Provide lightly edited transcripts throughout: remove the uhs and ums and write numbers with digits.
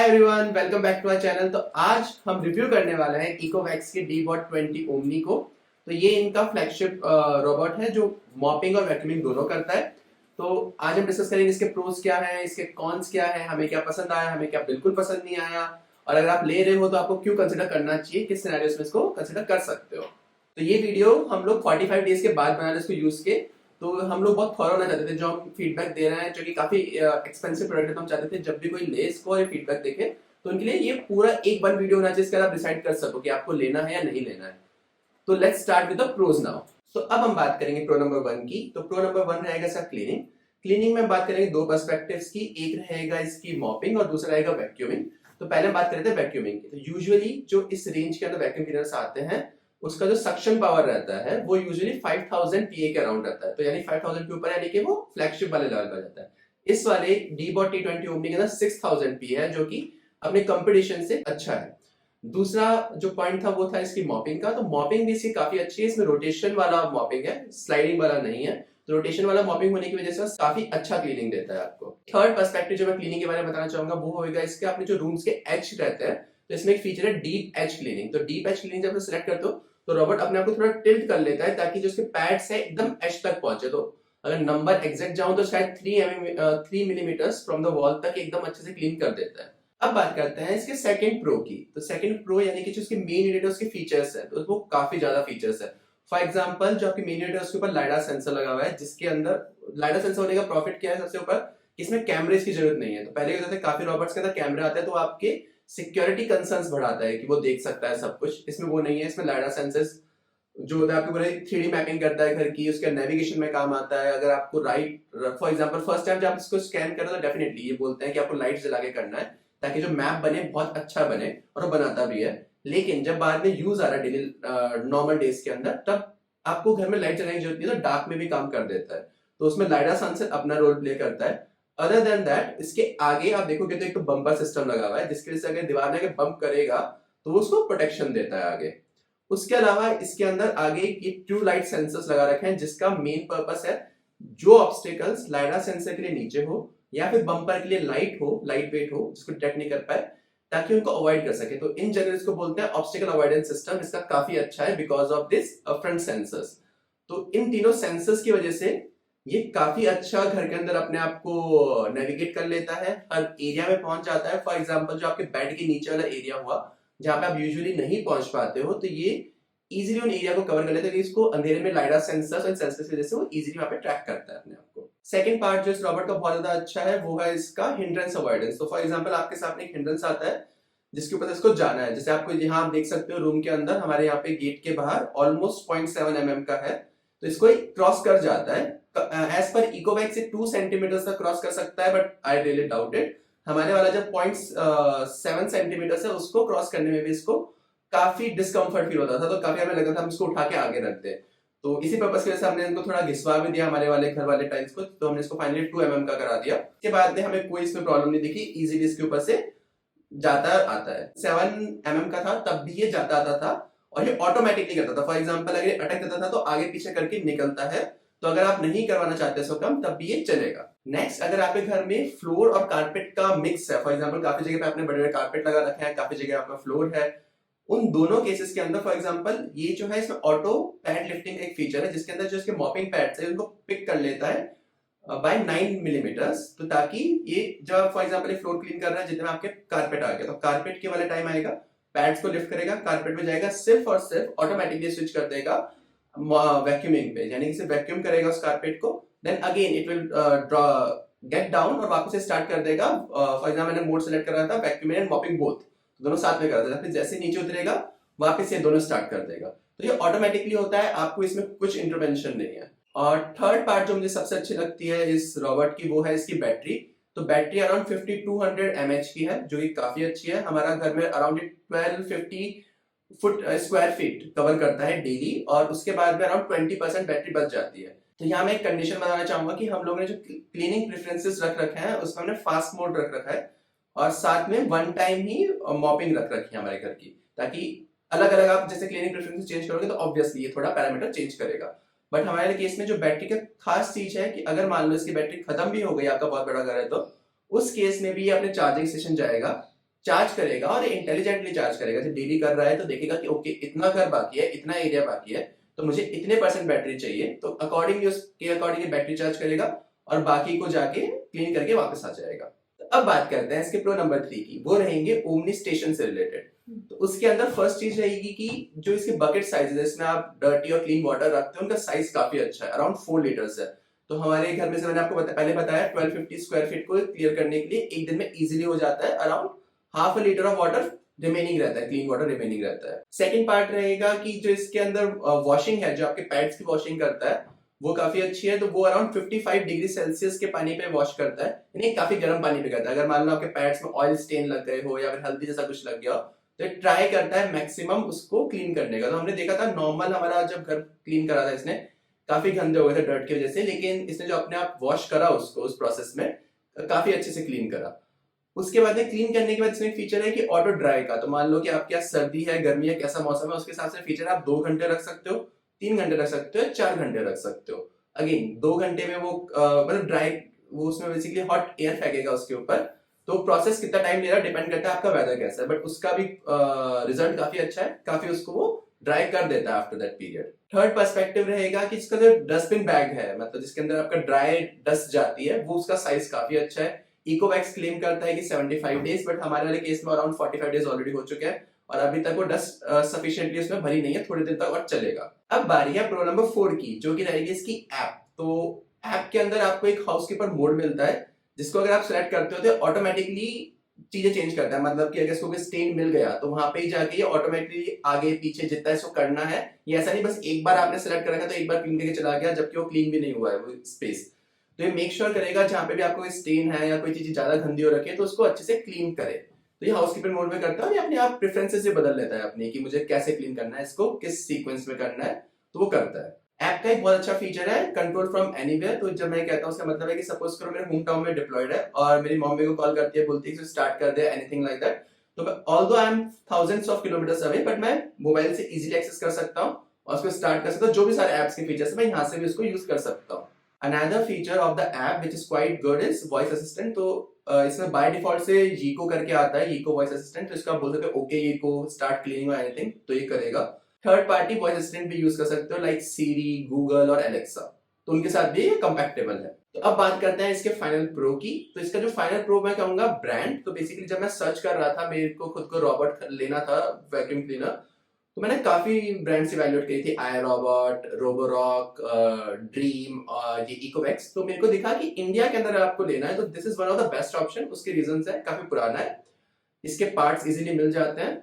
Hi everyone, welcome back to our channel. तो आज हम रिव्यू करने वाले हैं इकोवैक्स के डीबॉट 20 ओमनी को। तो ये इनका फ्लैगशिप रोबोट है जो मॉपिंग और वैक्यूमिंग दोनों करता है। तो आज हम डिस्कस करेंगे इसके प्रोस क्या है, इसके कॉन्स क्या है, हमें क्या पसंद आया, हमें क्या बिल्कुल पसंद नहीं आया, और अगर आप ले रहे हो तो आपको क्यों कंसिडर करना चाहिए, किस सिनेरियोस में इसको कंसिडर कर सकते हो। तो ये वीडियो हम लोग 45 डेज के बाद बनाने इसको यूज के। तो हम लोग बहुत थॉरो होना चाहते थे, जो हम फीडबैक दे रहे हैं जो कि काफी एक्सपेंसिव प्रोडक्ट है, तो हम चाहते थे जब भी कोई ले इसको और फीडबैक देखे तो उनके लिए ये पूरा एक वन वीडियो होना चाहिए जिसके आप डिसाइड कर सको कि आपको लेना है या नहीं लेना है। तो let's start with the pros now. तो अब हम बात करेंगे प्रो नंबर 1 की। तो प्रो नंबर 1 रहेगा सर क्लीनिंग। क्लीनिंग में बात करेंगे दो पर्सपेक्टिव्स की, एक रहेगा इसकी मॉपिंग और दूसरा रहेगा वैक्यूमिंग। तो पहले हम बात करते हैं वैक्यूमिंग की। तो यूजुअली जो इस रेंज के अंदर वैक्यूम क्लीनर्स आते हैं उसका जो सक्शन पावर रहता है वो यूजुअली 5000 पीए के अराउंड रहता है। तो यानी 5000 के ऊपर, यानी कि वो फ्लैगशिप वाले लेवल पर जाता है। इस वाले डीबॉट T20 ओमनी के अंदर 6000 पी है, जो कि अपने कंपटीशन से अच्छा है। दूसरा जो पॉइंट था वो था इसकी मॉपिंग का। तो मॉपिंग भी इसकी काफी अच्छी है, इसमें रोटेशन वाला मॉपिंग है, स्लाइडिंग वाला नहीं है। तो रोटेशन वाला मॉपिंग होने की वजह से काफी अच्छा क्लीनिंग देता है आपको। थर्ड पर्सपेक्टिव जो मैं क्लीनिंग के बारे में बताना चाहूंगा वो होगा इसके अपने जो रूम्स के एज रहते हैं, तो इसमें एक फीचर है डीप एज क्लीनिंग। तो डीप एज क्लीनिंग जब सिलेक्ट करते हो तो रोबोट अपने आप को थोड़ा टिल्ट कर लेता है ताकि जो उसके पैड्स है एकदम एज तक पहुंचे। तो अगर नंबर एग्जैक्ट जाऊं तो शायद 3 मिलीमीटर फ्रॉम द वॉल तक एकदम अच्छे से क्लीन कर देता है। अब बात करते हैं इसके सेकंड प्रो की। तो सेकंड प्रो यानी कि जो उसके मेन यूनिट है उसके फीचर्स है, तो वो काफी ज्यादा फीचर्स है। फॉर एग्जांपल जो आपकी मेन यूनिट है उसके ऊपर लाइडा सेंसर लगा हुआ है, जिसके अंदर लाइडा सेंसर होने का प्रॉफिट क्या है सबसे ऊपर, इसमें कैमरेज की जरूरत नहीं है। तो पहले क्या होता है, काफी रोबोट्स के अंदर कैमरे आते हैं तो आपके सिक्योरिटी कंसर्न्स बढ़ाता है कि वो देख सकता है सब कुछ। इसमें वो नहीं है, इसमें लाइडा सेंसर्स जो होता है आपके पूरे 3D मैपिंग करता है घर की, उसके नेविगेशन में काम आता है। अगर आपको right for example first time जब आप इसको स्कैन करो तो डेफिनेटली ये बोलते हैं कि आपको लाइट जला के करना है ताकि जो मैप बने बहुत अच्छा बने, और वो बनाता भी है। लेकिन जब बाद में यूज आ रहा है डेली नॉर्मल डेज के अंदर, तब आपको घर में लाइट जलाने की जरूरत नहीं है, तो डार्क में भी काम कर देता है। तो उसमें लाइडा सनसेट अपना रोल प्ले करता है। अदर देन दैट इसके आगे आप देखोगे तो एक तो बम्पर सिस्टम लगा हुआ है, जिसकी वजह से अगर दीवार में बम्प करेगा तो वो उसको प्रोटेक्शन देता है आगे। उसके अलावा इसके अंदर आगे ये ट्रू लाइट सेंसर्स लगा रखे हैं, जिसका मेन पर्पस है जो ऑब्स्टेकल्स लाइडा सेंसर के लिए नीचे हो या फिर बम्पर के लिए लाइट हो, लाइट वेट हो, जिसको डिटेक्ट नहीं कर पाए, ताकि उनको अवॉइड कर सके। तो इन जनरल इसको बोलते हैं ऑब्स्टेकल अवॉइडेंस सिस्टम। इसका काफी अच्छा है because of this front sensors. तो इन तीनों सेंसर्स की वजह से ये काफी अच्छा घर के अंदर अपने आप को नेविगेट कर लेता है, हर एरिया में पहुंच जाता है। फॉर एग्जाम्पल जो आपके बेड के नीचे वाला एरिया हुआ जहां पे आप यूजुअली नहीं पहुंच पाते हो, तो ये इजीली उन एरिया को कवर कर लेता है। इसको अंधेरे में लाइडा सेंसर्स और सेंसर्स की वजह से वो इजीली वहां पे ट्रैक करता है अपने आप को। सेकंड पार्ट जो इस रॉबोट का बहुत ज्यादा अच्छा है वो है इसका हिंड्रेंस अवॉइडेंस। तो फॉर एग्जांपल आपके सामने एक हिंड्रेंस आता है जिसके ऊपर से इसको जाना है। जैसे आपको यहाँ आप देख सकते हो रूम के अंदर हमारे यहाँ पे गेट के बाहर ऑलमोस्ट 0.7 mm का है, तो इसको क्रॉस कर जाता है। एज पर इकोवैक्स से 2 सेंटीमीटर तक क्रॉस कर सकता है, but I really doubt it. हमारे वाला जब 0.7 सेंटीमीटर है उसको क्रॉस करने में भी इसको काफी डिस्कम्फर्ट फील होता था, तो काफी हमें लगता था हम इसको उठा के आगे रखते हैं। तो इसी पर्पस की वजह से हमने इनको थोड़ा घिसवा भी दिया हमारे वाले घर वाले टाइल्स को, तो हमने इसको फाइनली 2 mm का करा दिया। इसके बाद में हमें कोई इसमें प्रॉब्लम नहीं दिखी, इजीली इसके ऊपर से जाता आता है। 7 mm का था तब भी ये जाता आता था, और ये ऑटोमेटिकली करता था। फॉर एग्जाम्पल अगर ये अटक जाता था तो आगे पीछे करके निकलता है। तो अगर आप नहीं करवाना चाहते इसको कम, तब भी ये चलेगा। नेक्स्ट, अगर आपके घर में फ्लोर और कारपेट का मिक्स है, फॉर एग्जाम्पल काफी जगह पे आपने बड़े बड़े कारपेट लगा रखे हैं, काफी जगह आपका फ्लोर है, उन दोनों केसेस के अंदर फॉर एग्जांपल ये जो है इसमें ऑटो पैड लिफ्टिंग का एक फीचर है, जिसके अंदर जो इसके मॉपिंग पैड्स है उनको पिक कर लेता है बाय 9 मिलीमीटर्स। तो ताकि ये जब आप फॉर एग्जांपल फ्लोर क्लीन कर रहे हैं, जितने में आपके कारपेट आ गया तो कारपेट के वाले टाइम आएगा, पैड्स को लिफ्ट करेगा, कारपेट में जाएगा, सिर्फ और सिर्फ ऑटोमेटिकली स्विच कर देगा वैक्यूमिंग पे, यानी कि सिर्फ वैक्यूम करेगा उस कारपेट को, then again it will get down और वापस से स्टार्ट कर देगा। फॉर एग्जांपल मैंने मोड सेलेक्ट करा था वैक्यूमिंग एंड मॉपिंग बोथ, दोनों साथ में कर देगा। फिर जैसे नीचे उतरेगा वापस से दोनों स्टार्ट कर देगा। तो ये ऑटोमेटिकली होता है, आपको इसमें कुछ इंटरवेंशन नहीं है। और थर्ड पार्ट जो मुझे सबसे अच्छी लगती है इस रोबोट की वो है इसकी बैटरी। तो बैटरी अराउंड 5200 mAh की है, जो कि काफी अच्छी है। हमारा घर में around 1250 foot square feet cover करता है डेली, और उसके बाद में अराउंड 20% बैटरी बच जाती है। तो यहाँ मैं एक कंडीशन बताना चाहूंगा कि हम लोगों ने जो क्लीनिंग प्रेफरेंसेस रख रखे हैं उसमें हमने फास्ट मोड रख रखा है, और साथ में वन टाइम ही मॉपिंग रख रखी है हमारे घर की, ताकि अलग अलग आप जैसे क्लीनिंग प्रेफरेंसेस चेंज करोगे तो ऑब्वियसली ये थोड़ा पैरामीटर चेंज करेगा। बट हमारे केस में जो बैटरी का खास चीज है कि अगर मान लो इसकी बैटरी खत्म भी हो गई, आपका बहुत बड़ा घर है, तो उस केस में भी ये अपने चार्जिंग स्टेशन जाएगा चार्ज करेगा और इंटेलिजेंटली चार्ज करेगा। जब डेली कर रहा है तो देखेगा कि ओके इतना घर बाकी है, इतना एरिया बाकी है, तो मुझे इतने परसेंट बैटरी चाहिए, तो अकॉर्डिंगली उसके अकॉर्डिंगली बैटरी चार्ज करेगा और बाकी को जाके क्लीन करके वापस आ जाएगा। तो अब बात करते हैं इसके प्रो नंबर 3 की, वो रहेंगे ओमनी स्टेशन से रिलेटेड। तो उसके अंदर फर्स्ट चीज रहेगी कि जो इसके बकेट साइज है जिसमें आप डर्टी और क्लीन वाटर रखते हैं, उनका साइज काफी अच्छा है, अराउंड 4 लीटर्स है। तो हमारे घर में से मैंने आपको पहले बताया 1250 स्क्वायर फीट को क्लियर करने के लिए एक दिन में इजीली हो जाता है। Around half a litre of water remaining रहता है, क्लीन वाटर रिमेनिंग रहता है। सेकंड पार्ट रहेगा कि जो इसके अंदर वॉशिंग है, जो आपके पैड्स की वॉशिंग करता है, वो काफी अच्छी है। तो वो अराउंड 55 डिग्री सेल्सियस के पानी पे वॉश करता है, यानी काफी गर्म पानी पे करता है। अगर मान लो आपके पैड्स में ऑयल स्टेन लग गए हो या फिर हल्दी जैसा कुछ लग गया हो, तो ट्राई करता है मैक्सिमम उसको क्लीन करने का। तो हमने देखा था नॉर्मल हमारा जब घर क्लीन करा था इसने, काफी गंदे हो गए थे डर्ट की वजह से, लेकिन इसने जो अपने आप वॉश करा उसको उस प्रोसेस में काफी अच्छे से क्लीन करा। उसके बाद में क्लीन करने के बाद इसमें एक फीचर है कि ऑटो ड्राई का। तो मान लो कि आपके यहाँ सर्दी है, गर्मी है, कैसा मौसम है, उसके हिसाब से फीचर आप 2 घंटे रख सकते हो, 3 घंटे रख सकते हो, 4 घंटे रख सकते हो। अगेन 2 घंटे में वो मतलब ड्राई, वो उसमें बेसिकली हॉट एयर फेंकेगा उसके ऊपर। तो प्रोसेस कितना टाइम ले रहा है डिपेंड करता है आपका वेदर कैसा है, बट उसका भी रिजल्ट काफी अच्छा है, काफी उसको वो ड्राई कर देता है after that period. Third perspective रहेगा कि इसका जो डस्टबिन बैग है, मतलब जिसके अंदर आपका ड्राई डस्ट जाती है, वो उसका साइज काफी अच्छा है। इकोवैक्स क्लेम करता है कि 75 डेज, बट हमारे वाले केस में अराउंड 45 डेज ऑलरेडी हो चुके हैं और अभी तक वो डस्ट सफिशिएंटली उसमें भरी नहीं है, थोड़ी दिन तक और चलेगा। अब बारी है प्रो नंबर 4 की, जो कि रहेगी इसकी ऐप। तो ऐप के अंदर आपको एक हाउसकीपर मोड मिलता है, जिसको अगर आप सेलेक्ट करते हो तो ऑटोमेटिकली चीजें चेंज करता है। मतलब कि अगर इसको कोई स्टेन मिल गया तो वहां पे ही जाके ये ऑटोमेटिकली आगे पीछे जितना इसको करना है, ये ऐसा नहीं बस एक बार आपने सेलेक्ट कर रखा तो एक बार क्लीन करके चला गया, जबकि वो क्लीन भी नहीं हुआ है वो स्पेस। तो ये मेक श्योर करेगा जहां पे भी आपको स्टेन है या कोई चीज ज्यादा गंदी हो रखी है तो उसको अच्छे से क्लीन करे। तो ये हाउसकीपर मोड में करता है और ये अपने आप प्रेफरेंसेस से बदल लेता है अपने कि मुझे कैसे क्लीन करना है, इसको किस सीक्वेंस में करना है, तो वो करता है। ऐप का एक बहुत अच्छा फीचर है कंट्रोल फ्रॉम एनीवेयर। तो जब मैं कहता हूँ उसका मतलब है कि सपोज करो मेरे होम टाउन में डिप्लॉयड है और मेरी मॉम मेरे को कॉल करती है, बोलती है स्टार्ट कर दे एनीथिंग लाइक दैट, तो although I am thousands of kilometres away, but मैं मोबाइल से इजीली एक्सेस कर सकता हूँ और उसको स्टार्ट कर सकता हूँ। जो भी सारे एप्स के फीचर्स है मैं यहाँ से भी उसको यूज कर सकता हूँ। Another feature of the app which is quite good is voice assistant. तो इसमें बाय डिफॉल्ट से यीको करके आता है, यीको वॉइस असिस्टेंट। तो इसका बोल सकते हो ओके यीको स्टार्ट क्लीनिंग और एनीथिंग, तो ये करेगा। थर्ड पार्टी वॉइस असिस्टेंट भी यूज कर सकते हो लाइक सीरी, गूगल और एलेक्सा, तो उनके साथ भी ये कंपैटिबल है। तो अब बात करते हैं इसके फाइनल प्रो की। तो इसका जो फाइनल प्रो मैं कहूंगा ब्रांड। तो बेसिकली जब मैं सर्च कर रहा था, मेरे को खुद को रॉबोट लेना था वैक्यूम क्लीनर, तो मैंने काफी ब्रांड्स इवैल्यूएट की थी, आई रोबोट, रोबोरॉक, ड्रीम और ये इकोवैक्स। तो मेरे को दिखा कि इंडिया के अंदर आपको लेना है तो this is one of the best option. उसके रीजंस है, काफी पुराना है, इसके पार्ट्स इजीली मिल जाते हैं।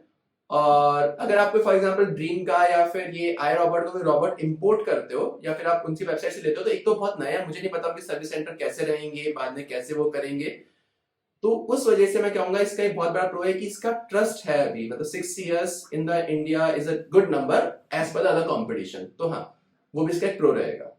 और अगर आप फॉर एग्जांपल ड्रीम का या फिर ये आई रोबोट का कोई रोबोट इंपोर्ट करते हो या फिर आप उनकी वेबसाइट से लेते हो, तो एक तो बहुत नया है, मुझे नहीं पता उनके सर्विस सेंटर कैसे रहेंगे, बाद में कैसे वो करेंगे। तो उस वजह से मैं कहूंगा इसका एक बहुत बड़ा प्रो है कि इसका ट्रस्ट है अभी, मतलब 6 years in the India is a good number as per other competition. तो हाँ, वो भी इसका एक प्रो रहेगा।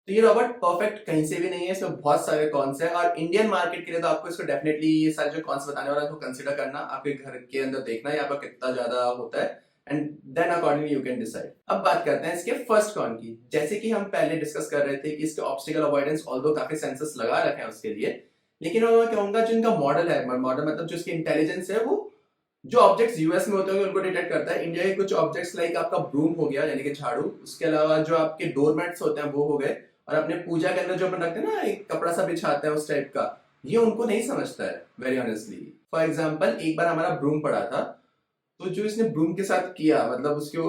तो ये रॉबोट परफेक्ट कहीं से भी नहीं है, इसमें बहुत सारे कॉन्स है और इंडियन मार्केट के लिए तो आपको इसको डेफिनेटली ये सारे जो कॉन्स बताने वाला है उसको कंसीडर करना, आपके घर के अंदर देखना है यहाँ पर कितना ज्यादा होता है and then accordingly you can decide. अब बात करते हैं इसके फर्स्ट कॉन की। जैसे कि हम पहले डिस्कस कर रहे थे कि इसके ऑब्स्टिकल अवॉइडेंस ऑल्दो काफी सेंसर्स लगा रखे हैं उसके लिए, लेकिन मैं कहूंगा जो इनका मॉडल है, मॉडल मतलब जो इसकी इंटेलिजेंस है, वो जो ऑब्जेक्ट्स यूएस में होते हैं उनको डिटेक्ट करता है। इंडिया के कुछ ऑब्जेक्ट्स लाइक आपका ब्रूम हो गया यानी कि झाड़ू, उसके अलावा जो आपके डोरमैट्स होते हैं वो हो गए, और अपने पूजा के अंदर जो अपन रखते हैं ना एक कपड़ा सा बिछाते हैं उस टाइप का, ये उनको नहीं समझता है वेरी ऑनेस्टली। फॉर एग्जांपल एक बार हमारा ब्रूम पड़ा था, तो जो इसने ब्रूम के साथ किया, मतलब उसको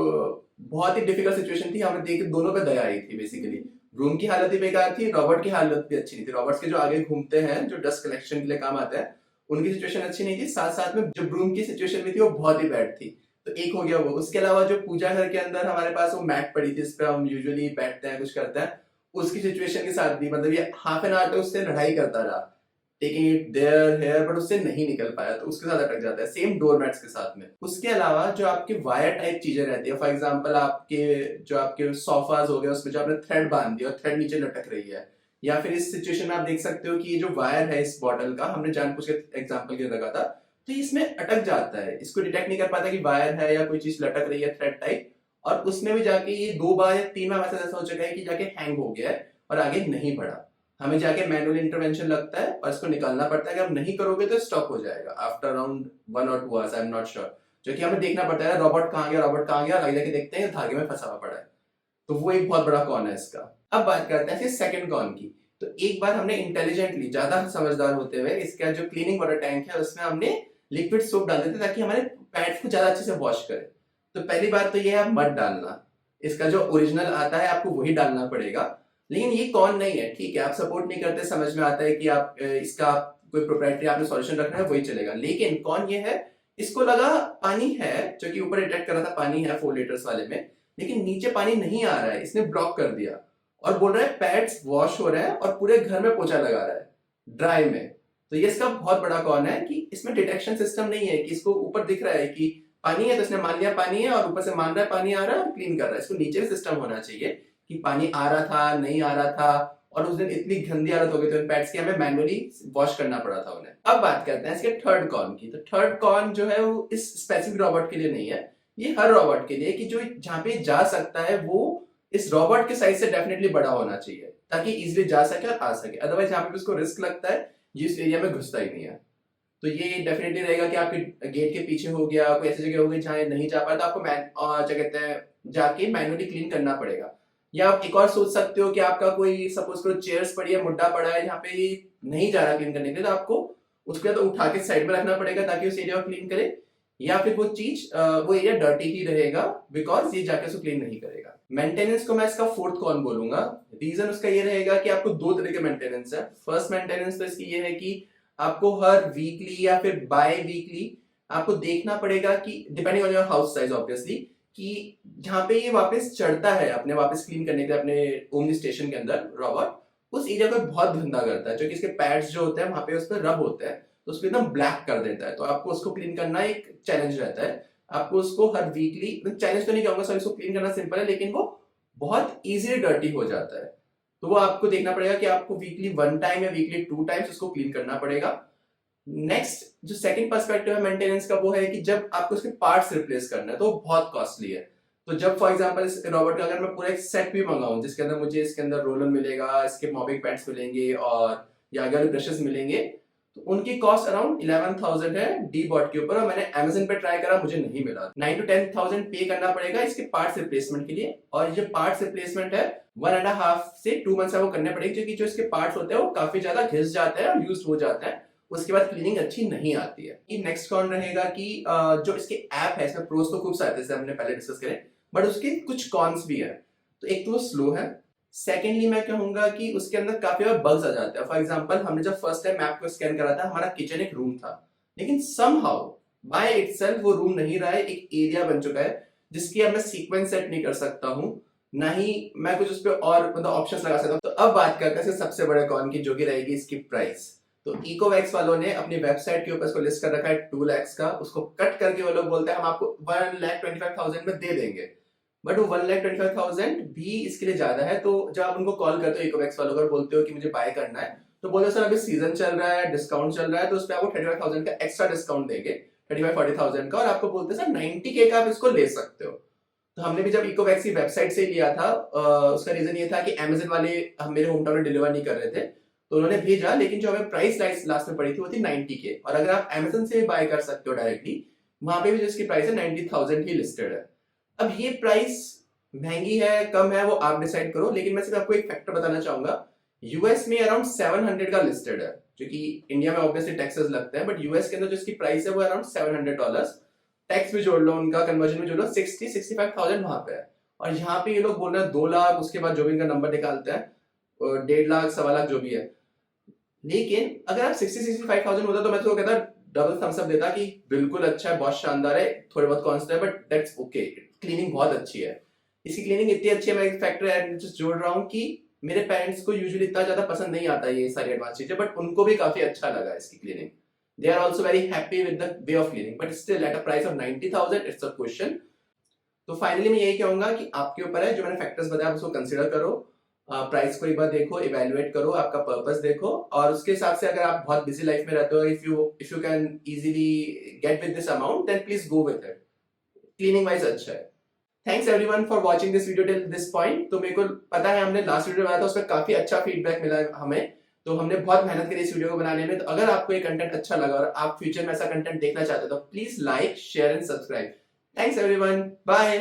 बहुत ही डिफिकल्ट सिचुएशन थी, हमने देख के दोनों पे दया आई थी। बेसिकली ब्रूम की हालत भी बेकार थी, रॉबर्ट की हालत भी अच्छी नहीं थी। रॉबर्ट्स के जो आगे घूमते हैं, जो डस्ट कलेक्शन के लिए काम आते हैं, उनकी सिचुएशन अच्छी नहीं थी, साथ साथ में जो ब्रूम की सिचुएशन भी थी वो बहुत ही बैड थी। तो एक हो गया वो। उसके अलावा जो पूजा घर के अंदर हमारे पास वो मैट पड़ी थी, इस पे हम यूजुअली बैठते हैं, कुछ करते हैं, उसकी सिचुएशन के साथ भी मतलब ये हाफ एन आवर तक उससे लड़ाई करता रहा, taking it there here, but उससे नहीं निकल पाया, तो उसके साथ अटक जाता है। सेम डोरमैट्स के साथ में। उसके अलावा जो आपके वायर टाइप चीजें रहती है, फॉर एग्जांपल आपके जो आपके सोफाज हो गए, उसमें जो आपने थ्रेड बांध दिया और थ्रेड नीचे लटक रही है, या फिर इस सिचुएशन में आप देख सकते हो कि ये जो वायर है इस बॉटल का, हमने जानबूझ के एग्जांपल के लगा था, तो इसमें अटक जाता है, इसको डिटेक्ट नहीं कर पाता कि वायर है या कोई चीज लटक रही है थ्रेड टाइप, और उसमें भी जाके ये 2 बार या 3 बार ऐसा हो चुका है कि जाके हैंग हो गया है और आगे नहीं बढ़ा। हमें जाके मैनुअल इंटरवेंशन लगता है और इसको निकालना पड़ता है। अगर आप नहीं करोगे तो स्टॉप हो जाएगा after around 1 or 2 hours, I am not sure. जो कि हमें देखना पड़ता है रोबोट कहाँ गया, रोबोट कहाँ गया, आगे जाके देखते हैं धागे में फंसा हुआ पड़ा है। तो वो एक बहुत बड़ा कॉन है इसका। अब बात करते हैं सेकंड कॉन की। तो एक बार हमने इंटेलिजेंटली, ज्यादा समझदार होते हुए, इसका जो क्लीनिंग वाटर टैंक है उसमें हमने लिक्विड सोप डाल देते ताकि हमारे पैड्स को ज्यादा अच्छे से वॉश करे। तो पहली बात तो ये है मत डालना, इसका जो ओरिजिनल आता है आपको वही डालना पड़ेगा। लेकिन ये कौन नहीं है, ठीक है, आप सपोर्ट नहीं करते, समझ में आता है कि आप इसका कोई प्रोप्राइटरी आपने सॉल्यूशन रखना है वही चलेगा। लेकिन कौन ये है, इसको लगा पानी है, जो कि ऊपर डिटेक्ट कर रहा था पानी है 4 लीटर्स वाले में, लेकिन नीचे पानी नहीं आ रहा है, इसने ब्लॉक कर दिया और बोल रहा है पैड्स वॉश हो रहे हैं और पूरे घर में पोछा लगा रहा है ड्राई में। तो ये इसका बहुत बड़ा कौन है कि इसमें डिटेक्शन सिस्टम नहीं है कि इसको ऊपर दिख रहा है कि पानी है तो इसने मान लिया पानी है और ऊपर से मान रहा है पानी आ रहा है और क्लीन कर रहा है। इसको नीचे भी सिस्टम होना चाहिए कि पानी आ रहा था, नहीं आ रहा था, और उस दिन इतनी गंदी हालत हो गई तो इन पैड्स की हमें मैनुअली वॉश करना पड़ा था उन्हें। अब बात करते हैं इसके थर्ड कॉन की। तो थर्ड कॉन जो है वो इस स्पेसिफिक रोबोट के लिए नहीं है, ये हर रोबोट के लिए कि जो जहां पे जा सकता है वो इस रोबोट के साइज से डेफिनेटली बड़ा होना चाहिए ताकि इजिली जा सके और आ सके। अदरवाइज यहाँ पे उसको रिस्क लगता है, जिस एरिया में घुसता ही नहीं है। तो ये डेफिनेटली रहेगा कि आपके गेट के पीछे हो गया, कोई ऐसी जगह हो गई जहाँ नहीं जा पाया तो आपको क्या कहते हैं जाके मैनुअली क्लीन करना पड़ेगा। या आप एक और सोच सकते हो कि आपका कोई सपोज करो चेयर्स पड़ी है, मुड्डा पड़ा है, यहाँ पे नहीं जा रहा क्लीन करने के लिए, तो आपको उसको तो उठा के साइड में रखना पड़ेगा ताकि उस एरिया को क्लीन करे, या फिर वो चीज वो एरिया डर्टी ही रहेगा बिकॉज ये जाके उसको क्लीन नहीं करेगा। मेंटेनेंस को मैं इसका फोर्थ कॉन बोलूंगा। रीजन उसका ये रहेगा कि आपको 2 तरह के मेंटेनेंस है। फर्स्ट मेंटेनेंस तो इसकी ये है कि आपको हर वीकली या फिर बाय वीकली आपको देखना पड़ेगा कि depending on your house size obviously कि जहां पे ये वापस चढ़ता है अपने वापस क्लीन करने के लिए अपने ओमनी स्टेशन के अंदर रोबोट, उस एरिया को बहुत गंदा करता है, जो कि इसके पैड्स जो होते हैं वहां पे उस पर रब होते हैं तो उसको एकदम ब्लैक कर देता है। तो आपको उसको क्लीन करना एक चैलेंज रहता है। आपको उसको हर वीकली, चैलेंज तो नहीं कहूंगा सॉरी, उसको क्लीन करना सिंपल है लेकिन वो बहुत इजीली डर्टी हो जाता है। तो वो आपको देखना पड़ेगा कि आपको वीकली 1 टाइम या वीकली 2 टाइम्स उसको क्लीन करना पड़ेगा। नेक्स्ट जो सेकंड पर्सपेक्टिव है मेंटेनेंस का वो है कि जब आपको उसके पार्ट्स रिप्लेस करना है तो बहुत कॉस्टली है। तो जब फॉर एग्जांपल इस रोबोट का अगर मैं पूरा एक सेट भी मंगाऊं जिसके अंदर मुझे इसके अंदर रोलर मिलेगा, इसके मॉपिंग पैड्स मिलेंगे और या अगर ब्रशेस मिलेंगे, तो उनकी कॉस्ट अराउंड 11,000 है डीबॉट के ऊपर। और मैंने अमेजन पे ट्राई करा, मुझे नहीं मिला। 9 to 10,000 पे करना पड़ेगा इसके पार्ट्स रिप्लेसमेंट के लिए। और ये पार्ट्स रिप्लेसमेंट है 1.5 से 2 मंथ्स वो करने पड़ेगी क्योंकि जो इसके पार्ट्स होते हैं वो काफी ज्यादा घिस जाते हैं और यूज हो जाते हैं, उसके बाद क्लीनिंग अच्छी नहीं आती है। नेक्स्ट कौन रहेगा कि जो इसके ऐप है, इसमें प्रोस तो खूब सारे जैसे हमने पहले डिस्कस करे, बट उसके कुछ कॉन्स भी है। तो एक तो वो स्लो है, सेकेंडली मैं कहूंगा कि उसके अंदर काफी बार बग्स आ जाते हैं। फॉर एग्जांपल हमने जब फर्स्ट टाइम मैप को स्कैन करा था, हमारा किचन एक रूम था, लेकिन समहाउ बाय इटसेल्फ वो रूम नहीं रहा है, एक एरिया बन चुका है जिसकी अब मैं सीक्वेंस सेट नहीं कर सकता हूँ, ना ही मैं कुछ उस पर और मतलब ऑप्शंस लगा सकता हूँ। तो अब बात करते हैं सबसे बड़े कॉन की, जो कि रहेगी इसकी प्राइस। तो इकोवैक्स वालों ने अपनी वेबसाइट के ऊपर इसको लिस्ट कर रखा है 2 lakhs का। उसको कट करके वो लोग बोलते हैं हम आपको 1,25,000 में दे देंगे, बट वो 1,25,000 भी इसके लिए ज्यादा है। तो जब आप उनको कॉल करते हो इकोवैक्स वालों को, बोलते हो कि मुझे बाय करना है, तो बोलते सर अभी सीजन चल रहा है, डिस्काउंट चल रहा है, तो उस पर आपको 35,000 का एक्स्ट्रा डिस्काउंट देंगे, 35-40,000 का, और आपको बोलते हैं सर 90K का आप इसको ले सकते हो। तो हमने भी जब इकोवैक्स की वेबसाइट से लिया था, उसका रीजन ये था कि अमेजन वाले हम मेरे होम टाउन में डिलीवर नहीं कर रहे थे, तो उन्होंने भेजा, लेकिन जो हमें प्राइस लास्ट में पड़ी थी वो थी 90K। और अगर आप अमेजन से बाय कर सकते हो डायरेक्टली, वहां पे भी जिसकी प्राइस है 90,000 ही लिस्टेड है। अब ये प्राइस महंगी है कम है वो आप डिसाइड करो, लेकिन मैं सिर्फ आपको एक फैक्टर बताना चाहूंगा। यूएस में अराउंड 700 का लिस्टेड है, जो कि इंडिया में ऑब्वियसली टैक्सेस लगते हैं, बट यूएस के अंदर जो इसकी प्राइस है वो अराउंड $700। टैक्स भी जोड़ लो, उनका कन्वर्जन भी जोड़ लो, 60-65,000 वहां पे है। और यहाँ पे ये लोग बोल रहे हैं 2 लाख, उसके बाद जो भी इनका नंबर निकालते हैं 1.5 लाख 1.25 लाख जो भी है। लेकिन अगर आप 60-65,000 होता तो मैं तो कहता डबल थम्स अप देता कि बिल्कुल अच्छा है, बहुत शानदार है, थोड़े बहुत कॉन्स्ट है, बट दैट्स ओके। क्लीनिंग बहुत अच्छी है, इसकी क्लीनिंग इतनी अच्छी है, मैं एक फैक्टर जोड़ रहा हूँ कि मेरे पेरेंट्स को यूजुअली इतना ज्यादा पसंद नहीं आता ये सारी एडवांस चीजें, बट उनको भी काफी अच्छा लगा इसकी cleaning. They are also very happy with the way of cleaning, but still at a price of 90,000 it's a question. तो फाइनली मैं यही कहूंगा कि आपके ऊपर है, जो मैंने फैक्टर्स बताया उसको कंसिडर करो, प्राइस को एक बार देखो, इवेल्युएट करो, आपका पर्पस देखो, और उसके हिसाब से अगर आप बहुत बिजी लाइफ में रहते हो, if you can easily get with this amount, then please go with it. Cleaning wise अच्छा है। Thanks everyone for watching this video till this point. तो मेरे को पता है हमने लास्ट वीडियो बनाया था, उसमें काफी अच्छा फीडबैक मिला हमें, तो हमने बहुत मेहनत करी इस वीडियो को बनाने में। तो अगर आपको ये कंटेंट अच्छा लगा और आप फ्यूचर में ऐसा कंटेंट देखना चाहते हो तो please like, share and subscribe. Thanks everyone, bye.